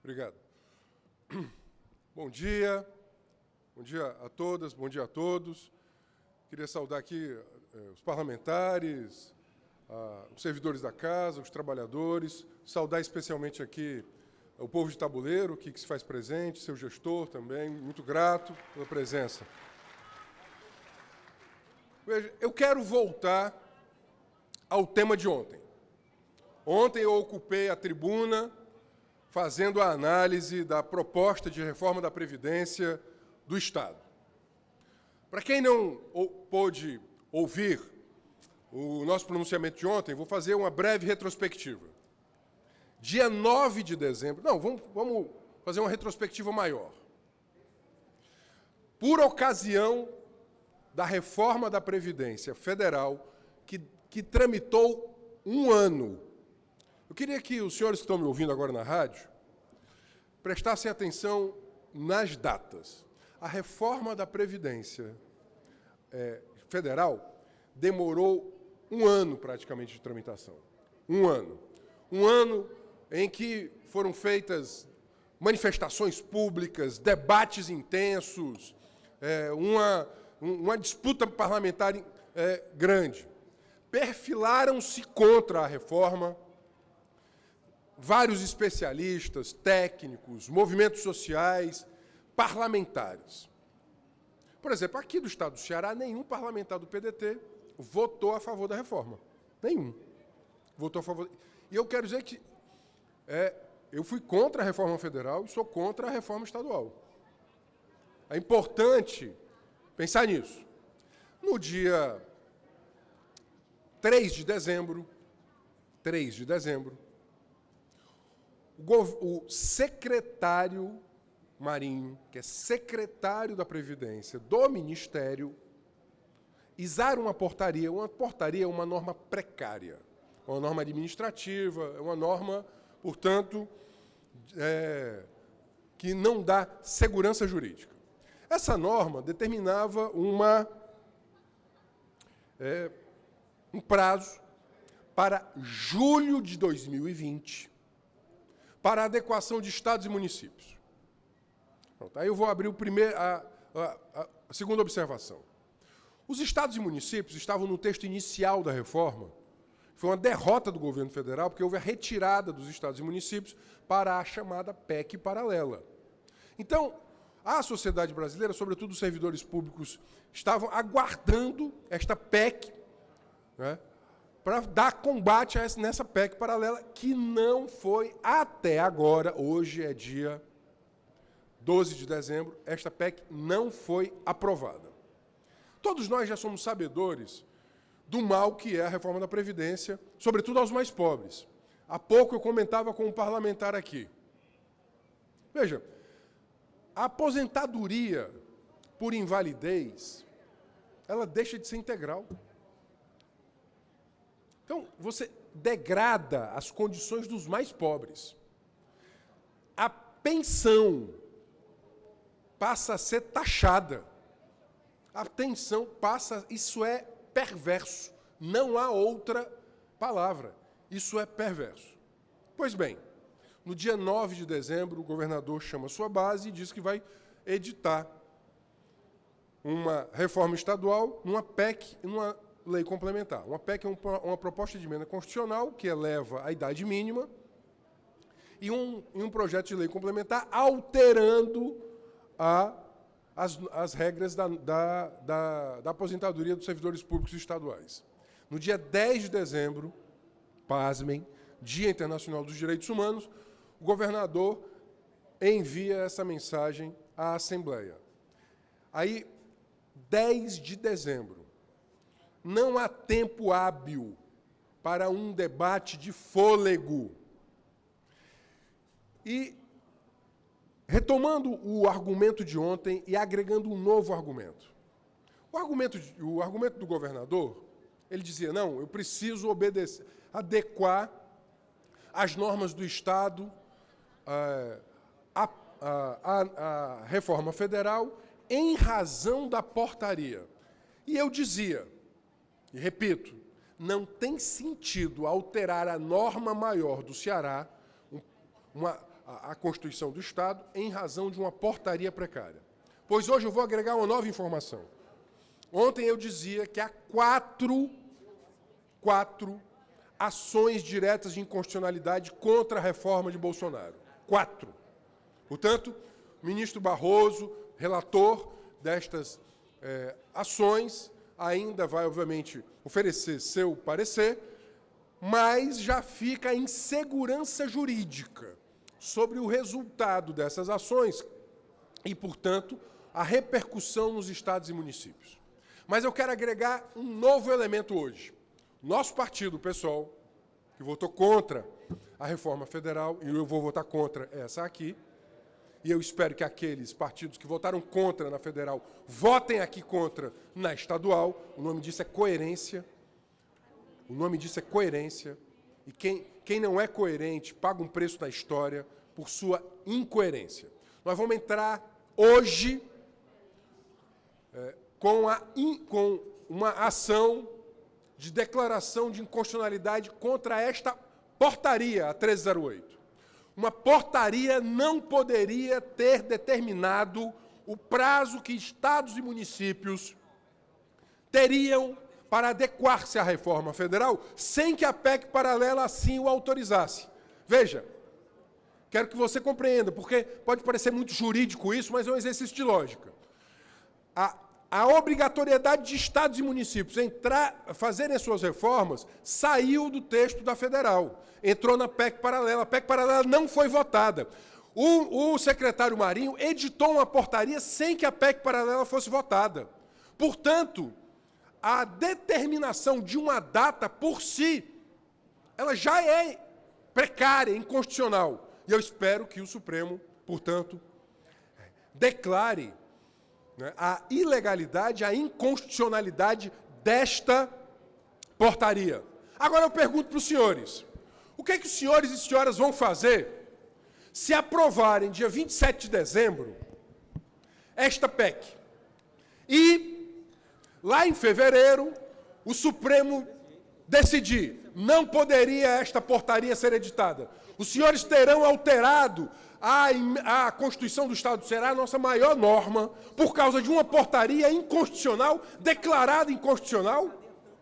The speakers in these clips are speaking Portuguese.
Obrigado. Bom dia a todas, bom dia a todos. Queria saudar aqui os parlamentares, os servidores da casa, os trabalhadores, saudar especialmente aqui o povo de Tabuleiro, que se faz presente, seu gestor também, muito grato pela presença. Veja, eu quero voltar ao tema de ontem. Ontem eu ocupei a tribuna fazendo a análise da proposta de reforma da Previdência do Estado. Para quem não pôde ouvir o nosso pronunciamento de ontem, vou fazer uma breve retrospectiva. Dia 9 de dezembro... Não, vamos fazer uma retrospectiva maior. Por ocasião da reforma da Previdência Federal, que tramitou um ano. Eu queria que os senhores que estão me ouvindo agora na rádio prestassem atenção nas datas. A reforma da Previdência Federal demorou um ano, praticamente, de tramitação. Um ano. Um ano em que foram feitas manifestações públicas, debates intensos, uma disputa parlamentar grande. Perfilaram-se contra a reforma vários especialistas, técnicos, movimentos sociais, parlamentares. Por exemplo, aqui do Estado do Ceará, nenhum parlamentar do PDT votou a favor da reforma. Nenhum. Votou a favor. E eu quero dizer que eu fui contra a reforma federal e sou contra a reforma estadual. É importante pensar nisso. No dia 3 de dezembro, o secretário Marinho, que é secretário da Previdência do Ministério, exara uma portaria. Uma portaria é uma norma precária, uma norma administrativa, é uma norma, portanto, que não dá segurança jurídica. Essa norma determinava um prazo para julho de 2020 para a adequação de estados e municípios. Pronto, aí eu vou abrir a segunda observação. Os estados e municípios estavam no texto inicial da reforma. Foi uma derrota do governo federal, porque houve a retirada dos estados e municípios para a chamada PEC paralela. Então, a sociedade brasileira, sobretudo os servidores públicos, estavam aguardando esta PEC, né, para dar combate nessa PEC paralela, que não foi até agora. Hoje é dia 12 de dezembro, esta PEC não foi aprovada. Todos nós já somos sabedores do mal que é a reforma da Previdência, sobretudo aos mais pobres. Há pouco eu comentava com um parlamentar aqui. Veja, a aposentadoria por invalidez, ela deixa de ser integral. Então, você degrada as condições dos mais pobres. A pensão passa a ser taxada. A pensão passa... Isso é perverso. Não há outra palavra. Isso é perverso. Pois bem, no dia 9 de dezembro, o governador chama sua base e diz que vai editar uma reforma estadual, uma PEC e uma lei complementar. Uma PEC é uma proposta de emenda constitucional que eleva a idade mínima e um projeto de lei complementar alterando as regras da aposentadoria dos servidores públicos estaduais. No dia 10 de dezembro, pasmem, Dia Internacional dos Direitos Humanos, o governador envia essa mensagem à Assembleia. Aí, 10 de dezembro, não há tempo hábil para um debate de fôlego. E, retomando o argumento de ontem e agregando um novo argumento. O argumento do governador, ele dizia, não, eu preciso adequar as normas do Estado à reforma federal em razão da portaria. E eu dizia, e repito, não tem sentido alterar a norma maior do Ceará, a Constituição do Estado em razão de uma portaria precária. Pois hoje eu vou agregar uma nova informação. Ontem eu dizia que há quatro ações diretas de inconstitucionalidade contra a reforma de Bolsonaro. 4. Portanto, o ministro Barroso, relator destas ações, ainda vai, obviamente, oferecer seu parecer, mas já fica a insegurança jurídica sobre o resultado dessas ações e, portanto, a repercussão nos estados e municípios. Mas eu quero agregar um novo elemento hoje. Nosso partido, o PSOL, que votou contra a reforma federal, e eu vou votar contra essa aqui, e eu espero que aqueles partidos que votaram contra na federal votem aqui contra na estadual. O nome disso é coerência. O nome disso é coerência. E quem não é coerente paga um preço na história por sua incoerência. Nós vamos entrar hoje com uma ação de declaração de inconstitucionalidade contra esta portaria, a 1308. Uma portaria não poderia ter determinado o prazo que estados e municípios teriam para adequar-se à reforma federal, sem que a PEC paralela assim o autorizasse. Veja, quero que você compreenda, porque pode parecer muito jurídico isso, mas é um exercício de lógica. A obrigatoriedade de estados e municípios fazerem as suas reformas saiu do texto da federal, entrou na PEC paralela. A PEC paralela não foi votada. O secretário Marinho editou uma portaria sem que a PEC paralela fosse votada. Portanto, a determinação de uma data por si, ela já é precária, inconstitucional. E eu espero que o Supremo, portanto, declare a ilegalidade, a inconstitucionalidade desta portaria. Agora eu pergunto para os senhores, o que é que os senhores e senhoras vão fazer se aprovarem, dia 27 de dezembro, esta PEC? E, lá em fevereiro, o Supremo decidir, não poderia esta portaria ser editada. Os senhores terão alterado a Constituição do Estado, será a nossa maior norma, por causa de uma portaria inconstitucional, declarada inconstitucional?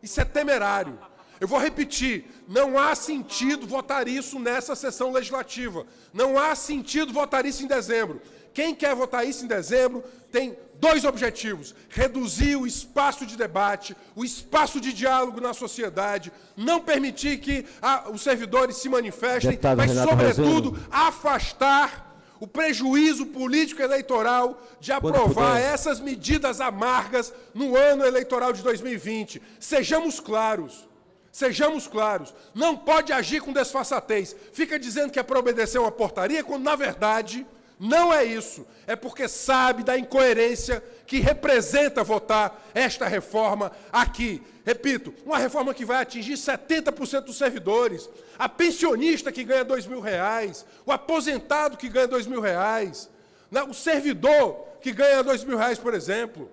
Isso é temerário. Eu vou repetir, não há sentido votar isso nessa sessão legislativa. Não há sentido votar isso em dezembro. Quem quer votar isso em dezembro tem dois objetivos: reduzir o espaço de debate, o espaço de diálogo na sociedade, não permitir que os servidores se manifestem, Deputado mas, Renato sobretudo, Rosendo, afastar o prejuízo político-eleitoral de aprovar essas medidas amargas no ano eleitoral de 2020. Sejamos claros. Sejamos claros, não pode agir com desfaçatez. Fica dizendo que é para obedecer uma portaria, quando, na verdade, não é isso. É porque sabe da incoerência que representa votar esta reforma aqui. Repito, uma reforma que vai atingir 70% dos servidores, a pensionista que ganha R$2.000, o aposentado que ganha R$2.000, o servidor que ganha R$2.000, por exemplo.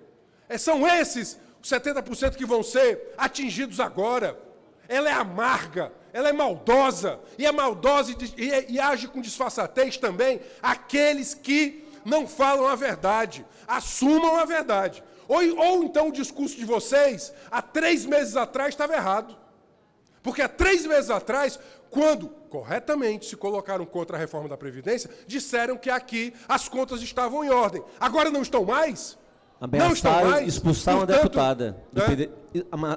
São esses os 70% que vão ser atingidos agora. Ela é amarga, ela é maldosa, e é maldosa e age com disfarçatez também aqueles que não falam a verdade, assumam a verdade. Ou então o discurso de vocês, há 3 meses atrás, estava errado. Porque há 3 meses atrás, quando corretamente se colocaram contra a reforma da Previdência, disseram que aqui as contas estavam em ordem. Agora não estão mais? Ameaçaram expulsar uma deputada.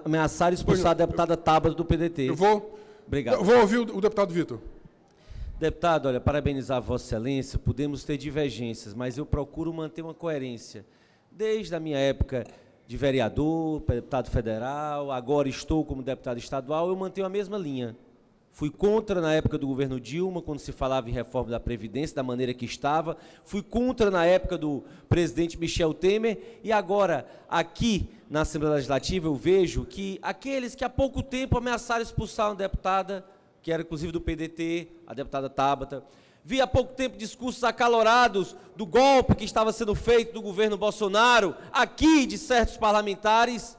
Ameaçaram expulsar a deputada Tabata do PDT. Eu vou. Obrigado. Eu vou ouvir o deputado Vitor. Deputado, olha, parabenizar Vossa Excelência, podemos ter divergências, mas eu procuro manter uma coerência. Desde a minha época de vereador, deputado federal, agora estou como deputado estadual, eu mantenho a mesma linha. Fui contra na época do governo Dilma, quando se falava em reforma da Previdência, da maneira que estava. Fui contra na época do presidente Michel Temer. E agora, aqui na Assembleia Legislativa, eu vejo que aqueles que há pouco tempo ameaçaram expulsar uma deputada, que era inclusive do PDT, a deputada Tabata. Vi há pouco tempo discursos acalorados do golpe que estava sendo feito do governo Bolsonaro, aqui de certos parlamentares.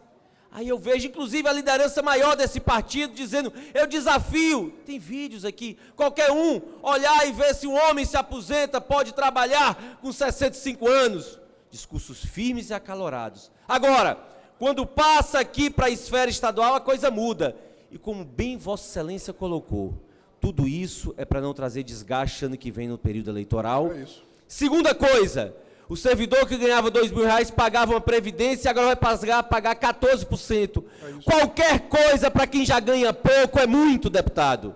Aí eu vejo, inclusive, a liderança maior desse partido dizendo, eu desafio, tem vídeos aqui, qualquer um olhar e ver se um homem se aposenta, pode trabalhar com 65 anos. Discursos firmes e acalorados. Agora, quando passa aqui para a esfera estadual, a coisa muda. E como bem Vossa Excelência colocou, tudo isso é para não trazer desgaste ano que vem no período eleitoral. É isso. Segunda coisa, o servidor que ganhava R$2.000 pagava uma previdência, agora vai pagar 14%. Qualquer coisa para quem já ganha pouco é muito, deputado.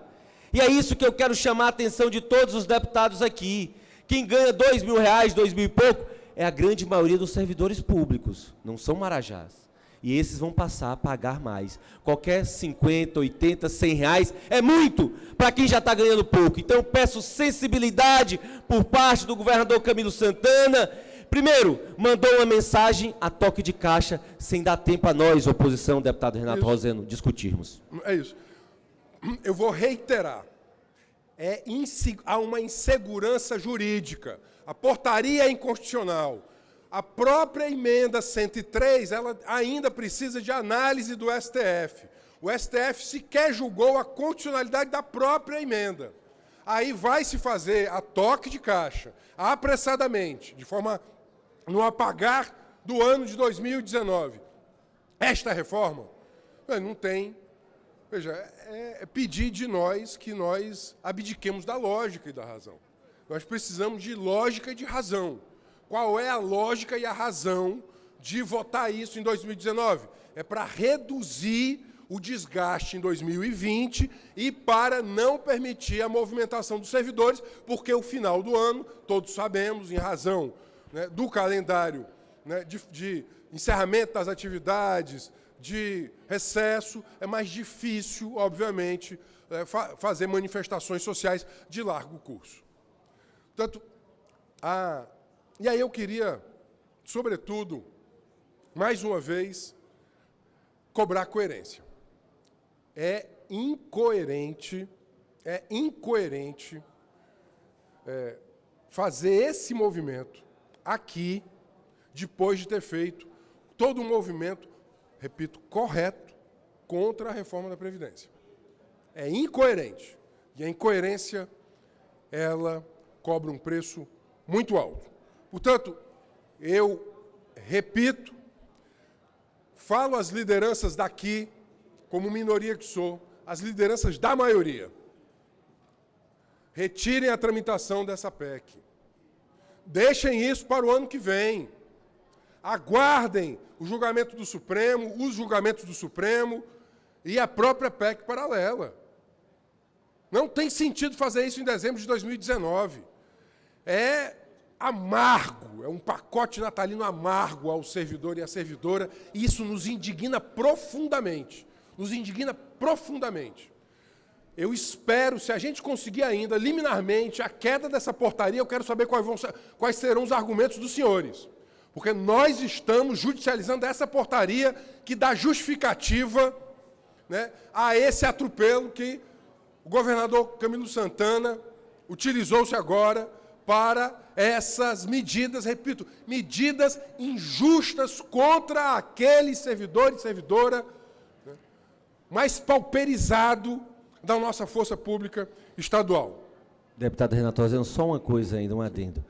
E é isso que eu quero chamar a atenção de todos os deputados aqui. Quem ganha R$2.000, R$2.000 e pouco, é a grande maioria dos servidores públicos, não são marajás. E esses vão passar a pagar mais. Qualquer 50, 80, R$100 é muito para quem já está ganhando pouco. Então eu peço sensibilidade por parte do governador Camilo Santana. Primeiro, mandou uma mensagem a toque de caixa, sem dar tempo a nós, oposição, deputado Renato Roseno, discutirmos. É isso. Eu vou reiterar. Há uma insegurança jurídica. A portaria é inconstitucional. A própria emenda 103, ela ainda precisa de análise do STF. O STF sequer julgou a constitucionalidade da própria emenda. Aí vai se fazer a toque de caixa, apressadamente, de forma no apagar do ano de 2019. Esta reforma não tem... Veja, é pedir de nós que nós abdiquemos da lógica e da razão. Nós precisamos de lógica e de razão. Qual é a lógica e a razão de votar isso em 2019? É para reduzir o desgaste em 2020 e para não permitir a movimentação dos servidores, porque o final do ano, todos sabemos, em razão, né, do calendário, né, de encerramento das atividades, de recesso, é mais difícil, obviamente, fazer manifestações sociais de largo curso. Portanto, e aí eu queria, sobretudo, mais uma vez, cobrar coerência. É incoerente fazer esse movimento aqui, depois de ter feito todo um movimento, repito, correto, contra a reforma da Previdência. É incoerente. E a incoerência, ela cobra um preço muito alto. Portanto, eu repito, falo às lideranças daqui, como minoria que sou, as lideranças da maioria. Retirem a tramitação dessa PEC. Deixem isso para o ano que vem. Aguardem o julgamento do Supremo, os julgamentos do Supremo e a própria PEC paralela. Não tem sentido fazer isso em dezembro de 2019. É amargo, é um pacote natalino amargo ao servidor e à servidora, e isso nos indigna profundamente. Nos indigna profundamente. Eu espero, se a gente conseguir ainda, liminarmente, a queda dessa portaria, eu quero saber quais serão os argumentos dos senhores. Porque nós estamos judicializando essa portaria que dá justificativa, né, a esse atropelo que o governador Camilo Santana utilizou-se agora para essas medidas, repito, medidas injustas contra aquele servidor e servidora, né, mais pauperizado da nossa força pública estadual. Deputado Renato Roseno, só uma coisa ainda, um adendo.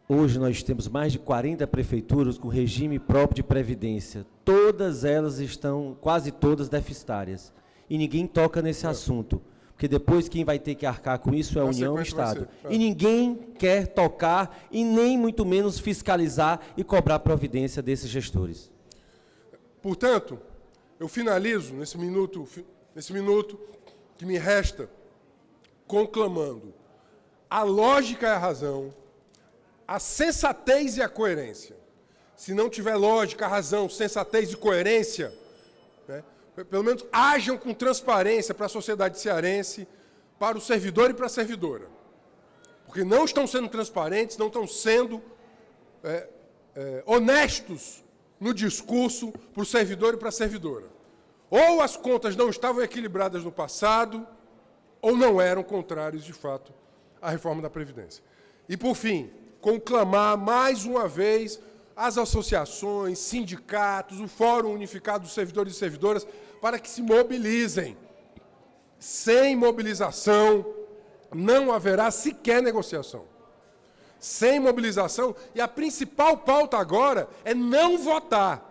Hoje nós temos mais de 40 prefeituras com regime próprio de previdência. Todas elas estão, quase todas, deficitárias. E ninguém toca nesse assunto. Porque depois quem vai ter que arcar com isso é a União e o Estado. E ninguém quer tocar e nem muito menos fiscalizar e cobrar providência desses gestores. Portanto, eu finalizo nesse minuto que me resta conclamando a lógica e a razão, a sensatez e a coerência. Se não tiver lógica, razão, sensatez e coerência, né, pelo menos ajam com transparência para a sociedade cearense, para o servidor e para a servidora. Porque não estão sendo transparentes, não estão sendo honestos no discurso para o servidor e para a servidora. Ou as contas não estavam equilibradas no passado, ou não eram contrários, de fato, à reforma da Previdência. E, por fim, conclamar mais uma vez as associações, sindicatos, o Fórum Unificado dos Servidores e Servidoras, para que se mobilizem. Sem mobilização, não haverá sequer negociação. Sem mobilização, e a principal pauta agora é não votar.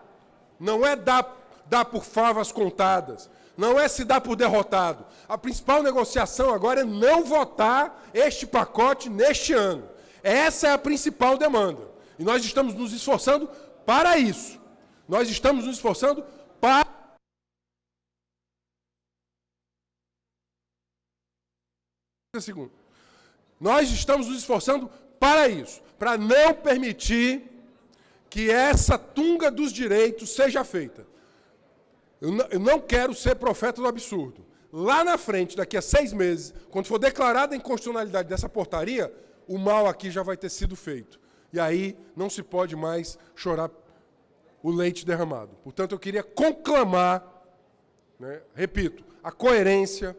Não é dar por favas contadas. Não é se dar por derrotado. A principal negociação agora é não votar este pacote neste ano. Essa é a principal demanda. E nós estamos nos esforçando para isso. Nós estamos nos esforçando para... Nós estamos nos esforçando para isso, para não permitir que essa tunga dos direitos seja feita. Eu não quero ser profeta do absurdo. Lá na frente, daqui a 6 meses, quando for declarada a inconstitucionalidade dessa portaria, o mal aqui já vai ter sido feito. E aí não se pode mais chorar o leite derramado. Portanto, eu queria conclamar, né, repito, a coerência,